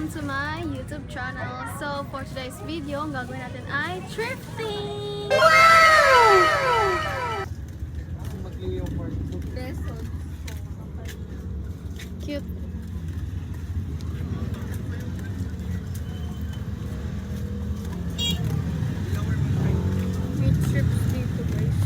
welcome to my YouTube channel. So, for today's video, ang gagawin natin ay thrifting! Cute. May trips dito, guys.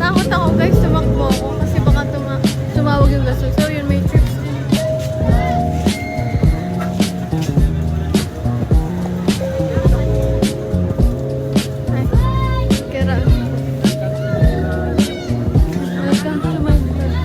Takot ako guys, tumakbo ako kasi baka tumawag yung gasol. So yun, may trips din. Ay, kera. Welcome to my vlog.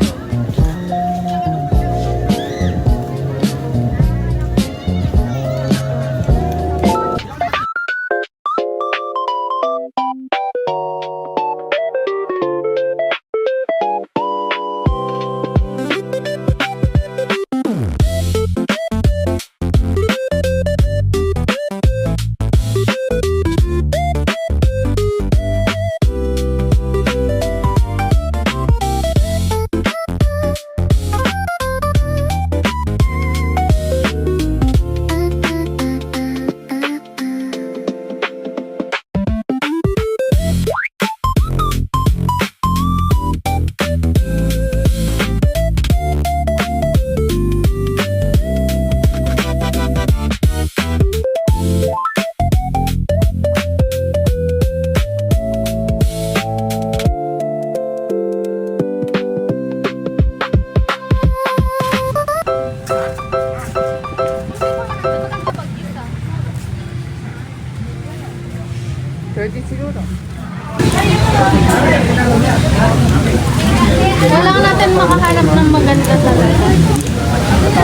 Kailangan natin makahanap ng maganda talaga.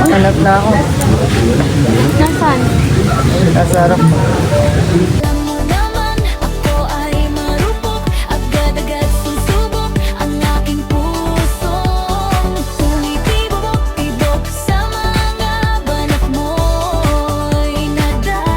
Hanap na ako. Nasaan? Nasa harap mo. Alam mo naman, ako ay marupok. Agad-agad susubok ang aking puso. Tumitibok-tibok sa mga banat mo'y nadadala.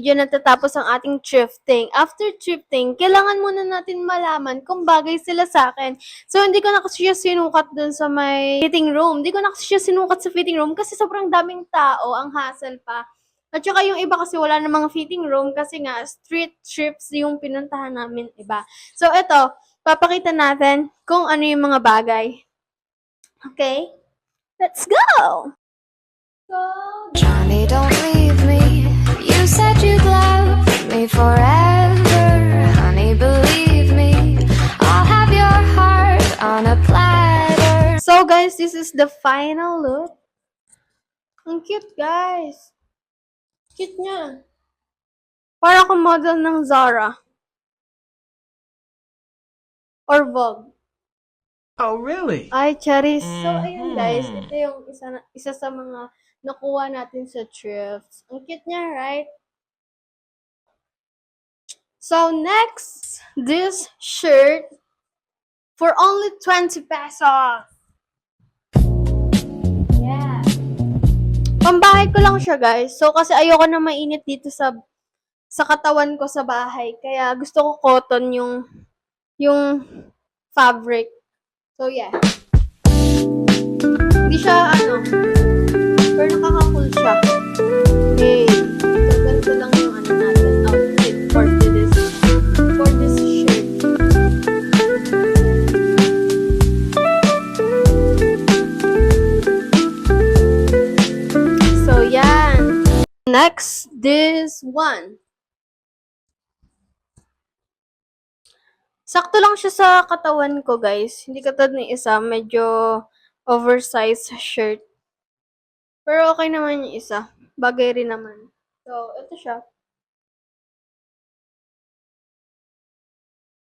hindi dyan natatapos ang ating thrifting. After thrifting, kailangan muna natin malaman kung bagay sila sa akin. So, hindi ko na kasi siya sinukat dun sa may fitting room. Hindi ko na kasi siya sinukat sa fitting room kasi sobrang daming tao, ang hassle pa. At saka yung iba kasi wala namang fitting room kasi nga street trips yung pinuntahan namin iba. So, ito, papakita natin kung ano yung mga bagay. Okay? Let's go! So, Johnny, don't leave me. You said you'd love me forever. Honey, believe me. I'll have your heart on a platter. So guys, this is the final look. Ang cute, guys. Cute niya. Para akong model ng Zara. Or Vogue. Oh, really? Ay, charis. So, ayun guys. Ito yung isa sa mga nakuha natin sa thrifts. Ang cute niya, right? So, next, this shirt for only 20 pesos. Yeah. Pambahay ko lang siya, guys. So, kasi ayoko na mainit dito sa katawan ko sa bahay. Kaya gusto ko cotton yung fabric. So, yeah. Hindi siya, pero nakaka-cool siya. Hey. So, ganito lang yung natin, outfit for this shirt. So, yan. Next, this one. Sakto lang siya sa katawan ko, guys. Hindi katulad ng isa, medyo oversized shirt. Pero okay naman yung isa. Bagay rin naman. So, ito siya.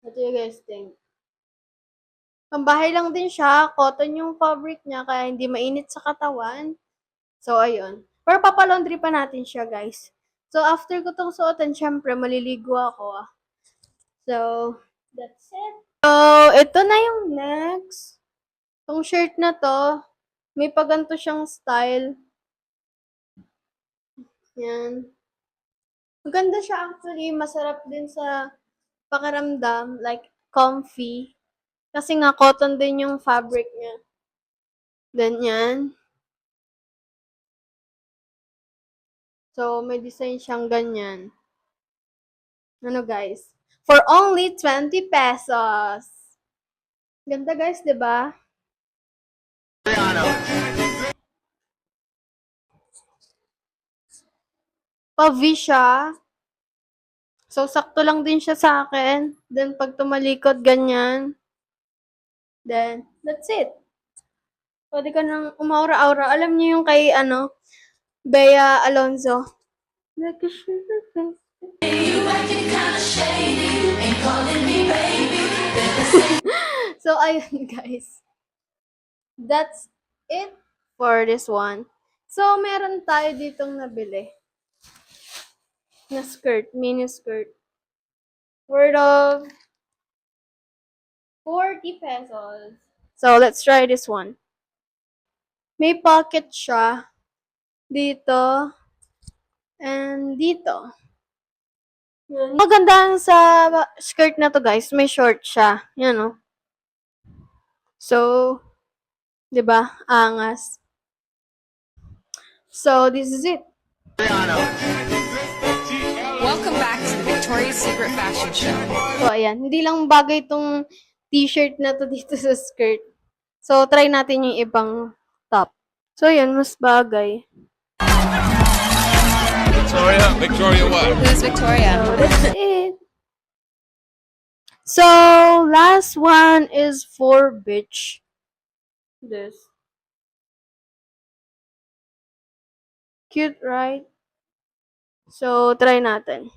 Ito yung guys thing. Pambahay lang din siya. Cotton yung fabric niya, kaya hindi mainit sa katawan. So, ayun. Pero papalaundry pa natin siya, guys. So, after ko itong suotan, syempre, maliligo ako. So, that's it. So, ito na yung next. Itong shirt na to, may paganto siyang style. Yan. Maganda siya actually. Masarap din sa pakiramdam. Like, comfy. Kasi nga, cotton din yung fabric niya. Ganyan. So, may design siyang ganyan. Ano guys? For only 20 pesos. Ganda guys, di ba? Pa-V siya. So, sakto lang din siya sa akin. Then, pag tumalikod, ganyan. Then, that's it. Pwede ka nang umaura-aura. Alam niyo yung kay, Bea Alonzo. Like a sugar. So, ayun guys. That's it for this one. So, meron tayo ditong nabili. Na skirt, mini skirt. Worth of 40 pesos. So, let's try this one. May pocket siya. Dito. And dito. Maganda sa skirt na to guys. May short siya. Yan o. So, 'di ba? Angas. So, this is it. Welcome back to the Victoria's Secret Fashion Show. So, ayan. Hindi lang bagay tong t-shirt na to dito sa skirt. So, try natin yung ibang top. So, ayan. Mas bagay. Victoria what? Who's Victoria? So, that's it. So, last one is for bitch. This. Cute, right? So, try natin.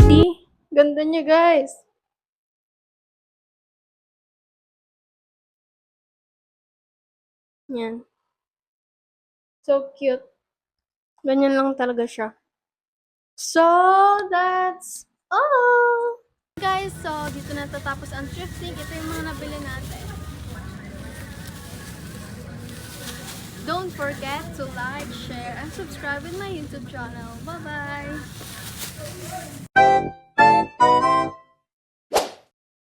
See? Ganda niya, guys. Yan. So cute. Ganyan lang talaga siya. So, that's all! Guys, so dito na tatapos ang thrifting. Ito yung mga nabili natin. Don't forget to like, share, and subscribe with my YouTube channel. Bye-bye!